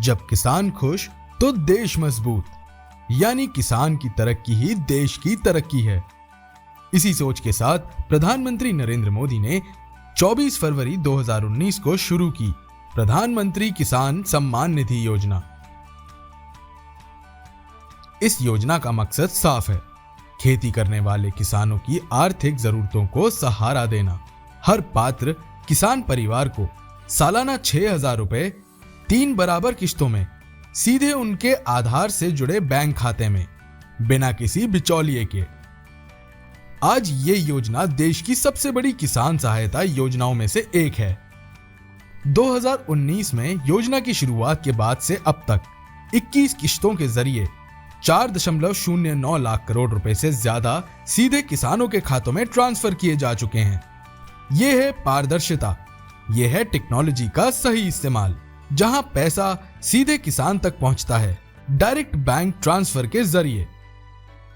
जब किसान खुश तो देश मजबूत, यानी किसान की तरक्की ही देश की तरक्की है। इसी सोच के साथ प्रधानमंत्री नरेंद्र मोदी ने 24 फरवरी 2019 को शुरू की प्रधानमंत्री किसान सम्मान निधि योजना। इस योजना का मकसद साफ है, खेती करने वाले किसानों की आर्थिक जरूरतों को सहारा देना। हर पात्र किसान परिवार को सालाना 6,000 रुपए 3 बराबर किश्तों में सीधे उनके आधार से जुड़े बैंक खाते में, बिना किसी बिचौलिए के। आज ये योजना देश की सबसे बड़ी किसान सहायता योजनाओं में से एक है। 2019 में योजना की शुरुआत के बाद से अब तक 21 किश्तों के जरिए 4.09 लाख करोड़ रुपए से ज्यादा सीधे किसानों के खातों में ट्रांसफर किए जा चुके हैं। यह है पारदर्शिता, यह है टेक्नोलॉजी का सही इस्तेमाल, जहां पैसा सीधे किसान तक पहुंचता है डायरेक्ट बैंक ट्रांसफर के जरिए।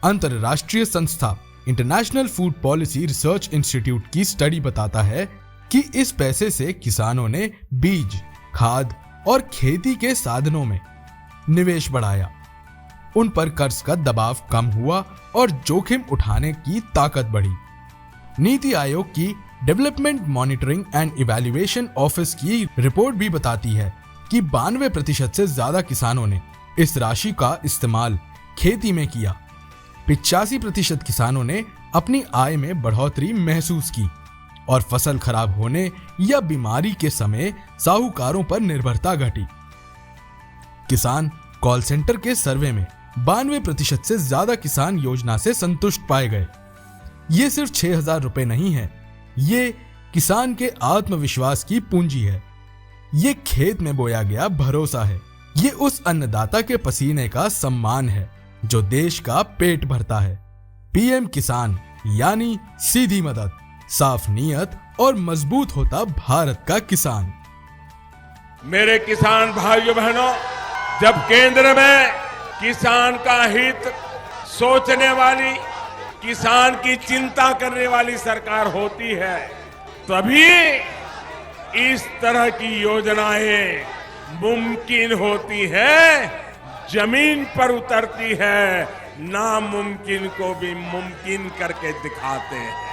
अंतरराष्ट्रीय संस्था international food policy research institute की स्टडी बताता है कि इस पैसे से किसानों ने बीज, खाद और खेती के साधनों में निवेश बढ़ाया, उन पर कर्ज का दबाव कम हुआ और जोखिम उठाने की ताकत बढ़ी। नीति आयोग की development monitoring and evaluation office की रिपोर्ट भी बताती है कि 92% से ज्यादा किसानों ने इस राशि का इस्तेमाल खेती में किया। 85% किसानों ने अपनी आय में बढ़ोतरी महसूस की और फसल खराब होने या बीमारी के समय साहूकारों पर निर्भरता घटी। किसान कॉल सेंटर के सर्वे में 92% से ज्यादा किसान योजना से संतुष्ट पाए गए। ये सिर्फ 6,000 रुपए नहीं है, ये किसान के आत्मविश्वास की पूंजी है, ये खेत में बोया गया भरोसा है, ये उस अन्नदाता के पसीने का सम्मान है जो देश का पेट भरता है। पीएम किसान यानी सीधी मदद, साफ नीयत और मजबूत होता भारत का किसान। मेरे किसान भाइयों बहनों, जब केंद्र में किसान का हित सोचने वाली, किसान की चिंता करने वाली सरकार होती है, तभी इस तरह की योजनाएं मुमकिन होती है, जमीन पर उतरती है, नामुमकिन को भी मुमकिन करके दिखाते हैं।